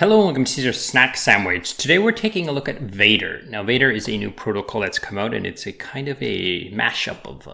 Hello and welcome to CEAZOR Snack Sandwich. Today we're taking a look at VADER. Now VADER is a new protocol that's come out and it's a kind of a mashup of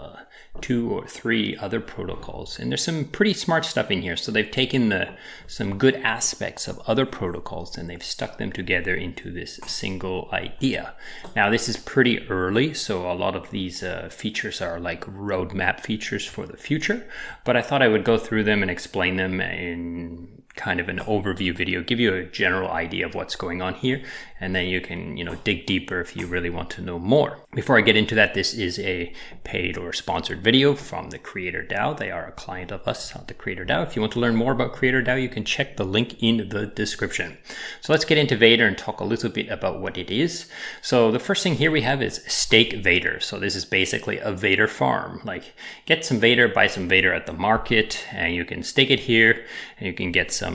2 or 3 other protocols. And there's some pretty smart stuff in here. So they've taken some good aspects of other protocols and they've stuck them together into this single idea. Now this is pretty early, so a lot of these features are like roadmap features for the future. But I thought I would go through them and explain them in kind of an overview video, give you a general idea of what's going on here, and then you can, dig deeper if you really want to know more. Before I get into that, this is a paid or sponsored video from the Creator DAO. They are a client of us on the Creator DAO. If you want to learn more about Creator DAO, you can check the link in the description. So let's get into VADER and talk a little bit about what it is. So the first thing here we have is stake VADER. So this is basically a VADER farm. Like get some VADER, buy some VADER at the market, and you can stake it here, and you can get some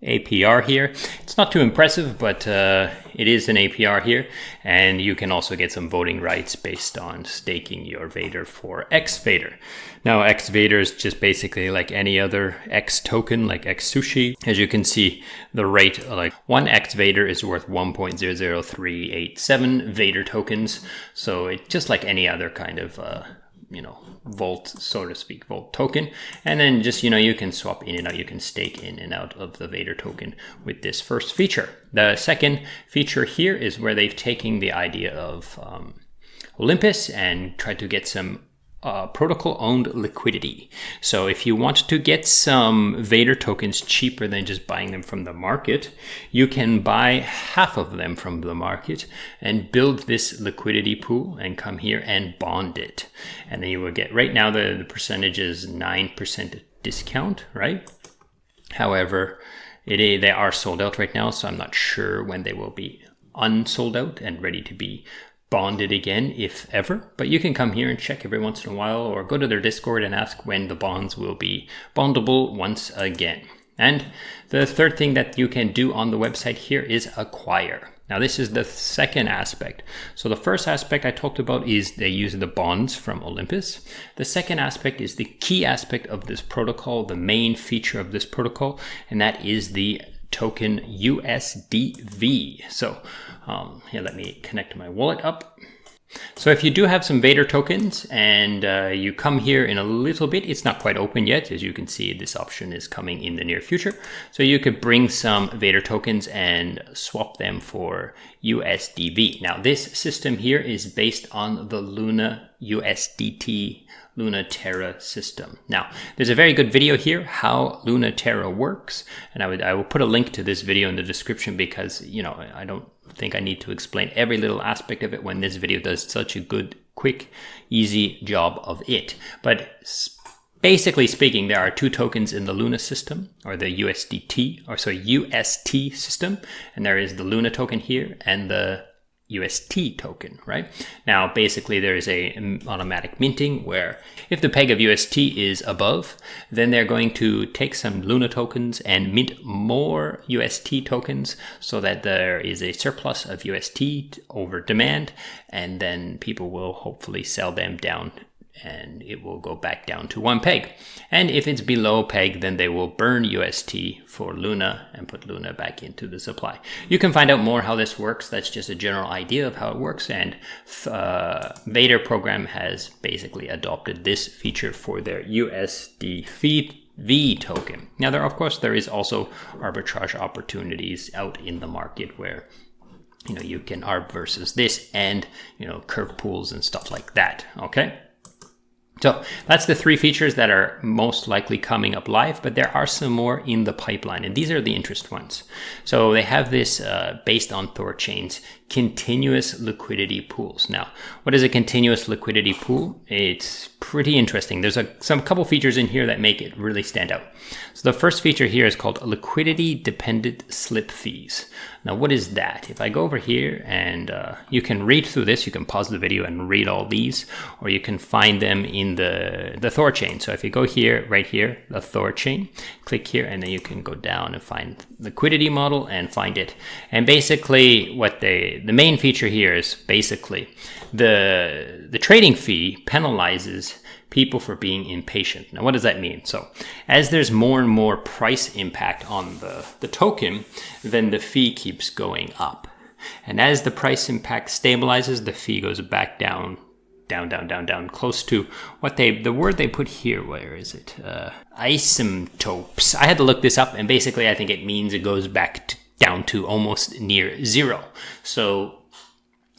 APR here. It's not too impressive, but it is an APR here, and you can also get some voting rights based on staking your VADER for xVader. Now xVader is just basically like any other X token, like X sushi. As you can see, the rate, like one xVader is worth 1.00387 VADER tokens. So it's just like any other kind of Volt, so to speak, Volt token. And then just, you can swap in and out, you can stake in and out of the VADER token with this first feature. The second feature here is where they've taken the idea of Olympus and tried to get some protocol-owned liquidity. So if you want to get some VADER tokens cheaper than just buying them from the market, you can buy half of them from the market and build this liquidity pool and come here and bond it. And then you will get, right now the percentage is 9% discount, right? However, they are sold out right now, so I'm not sure when they will be unsold out and ready to be bonded again, if ever. But you can come here and check every once in a while, or go to their Discord and ask when the bonds will be bondable once again. And the third thing that you can do on the website here is acquire. Now this is the second aspect. So the first aspect I talked about is they use the bonds from Olympus. The second aspect is the key aspect of this protocol, the main feature of this protocol, and that is the token USDV. So here, let me connect my wallet up. So if you do have some VADER tokens and you come here in a little bit, it's not quite open yet. As you can see, this option is coming in the near future. So you could bring some VADER tokens and swap them for USDV. Now this system here is based on the Luna USDT Luna Terra system. Now, there's a very good video here, how Luna Terra works. And I will put a link to this video in the description because, I don't think I need to explain every little aspect of it when this video does such a good, quick, easy job of it. But basically speaking, there are 2 tokens in the Luna system, or the UST system. And there is the Luna token here and the UST token, right? Now, basically there is a automatic minting where if the peg of UST is above, then they're going to take some Luna tokens and mint more UST tokens so that there is a surplus of UST over demand, and then people will hopefully sell them down and it will go back down to 1 peg. And if it's below peg, then they will burn UST for Luna and put Luna back into the supply. You can find out more how this works. That's just a general idea of how it works. And VADER program has basically adopted this feature for their USDV token. Now, there is also arbitrage opportunities out in the market where you can arb versus this and curve pools and stuff like that. Okay. So that's the 3 features that are most likely coming up live, but there are some more in the pipeline, and these are the interest ones. So they have this based on Thorchain's continuous liquidity pools. Now, what is a continuous liquidity pool? It's pretty interesting. There's some couple features in here that make it really stand out. So the first feature here is called liquidity dependent slip fees. Now, what is that? If I go over here and you can read through this, you can pause the video and read all these, or you can find them in in the Thor chain. So if you go here, right here, the Thor chain, click here, and then you can go down and find liquidity model and find it. And basically what the main feature here is basically the trading fee penalizes people for being impatient. Now, what does that mean? So as there's more and more price impact on the token, then the fee keeps going up. And as the price impact stabilizes, the fee goes back down, close to what the word they put here, where is it? Asymptotes. I had to look this up, and basically I think it means it goes back down to almost near zero. So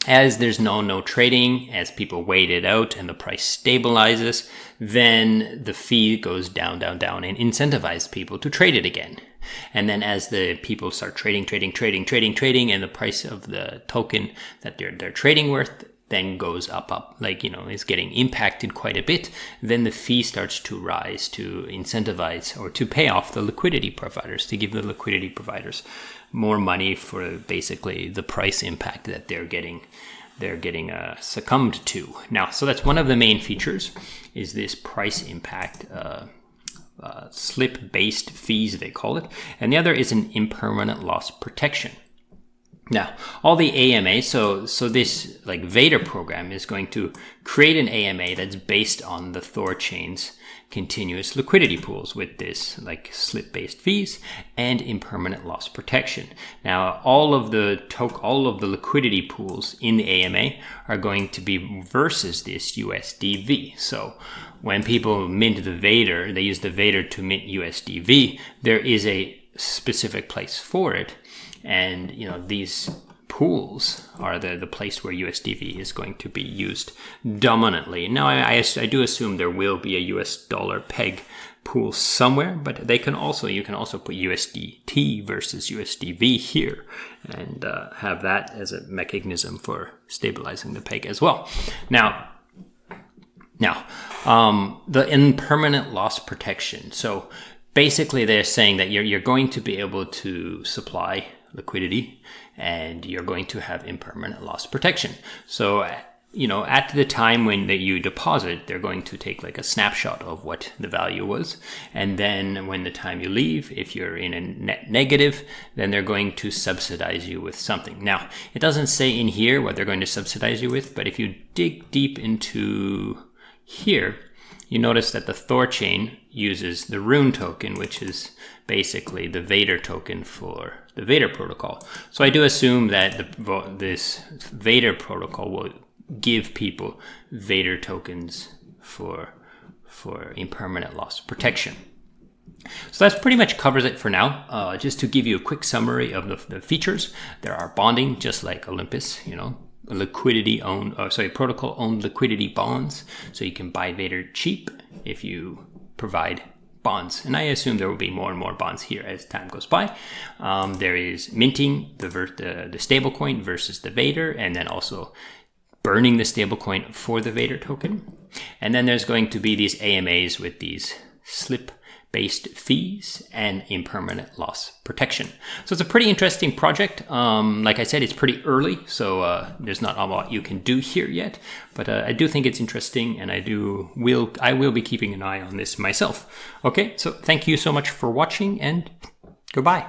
as there's no trading, as people wait it out and the price stabilizes, then the fee goes down and incentivize people to trade it again. And then as the people start trading, and the price of the token that they're trading worth then goes up, like, is getting impacted quite a bit, then the fee starts to rise to incentivize or to pay off the liquidity providers, to give the liquidity providers more money for basically the price impact that they're getting succumbed to. Now, so that's one of the main features, is this price impact slip-based fees, they call it. And the other is an impermanent loss protection. Now, all the AMA, so this like VADER program is going to create an AMA that's based on the Thor chain's continuous liquidity pools with this like slip-based fees and impermanent loss protection. Now, all of the liquidity pools in the AMA are going to be versus this USDV. So when people mint the VADER, they use the VADER to mint USDV. There is a specific place for it. And, these pools are the place where USDV is going to be used dominantly. Now, I do assume there will be a US dollar peg pool somewhere, but you can also put USDT versus USDV here and have that as a mechanism for stabilizing the peg as well. Now, the impermanent loss protection. So basically, they're saying that you're going to be able to supply liquidity and you're going to have impermanent loss protection. So, at the time when you deposit, they're going to take like a snapshot of what the value was. And then when the time you leave, if you're in a net negative, then they're going to subsidize you with something. Now, it doesn't say in here what they're going to subsidize you with, but if you dig deep into here, you notice that the Thor chain uses the Rune token, which is basically the VADER token for the VADER protocol. So I do assume that this VADER protocol will give people VADER tokens for impermanent loss protection. So that's pretty much covers it for now. Just to give you a quick summary of the features, there are bonding, just like Olympus, protocol owned liquidity bonds. So you can buy VADER cheap if you provide bonds. And I assume there will be more and more bonds here as time goes by. There is minting the stablecoin versus the VADER, and then also burning the stablecoin for the VADER token. And then there's going to be these AMAs with these slip-based fees and impermanent loss protection. So it's a pretty interesting project. Like I said, it's pretty early, so there's not a lot you can do here yet. But I do think it's interesting, and I will be keeping an eye on this myself. Okay, so thank you so much for watching, and goodbye.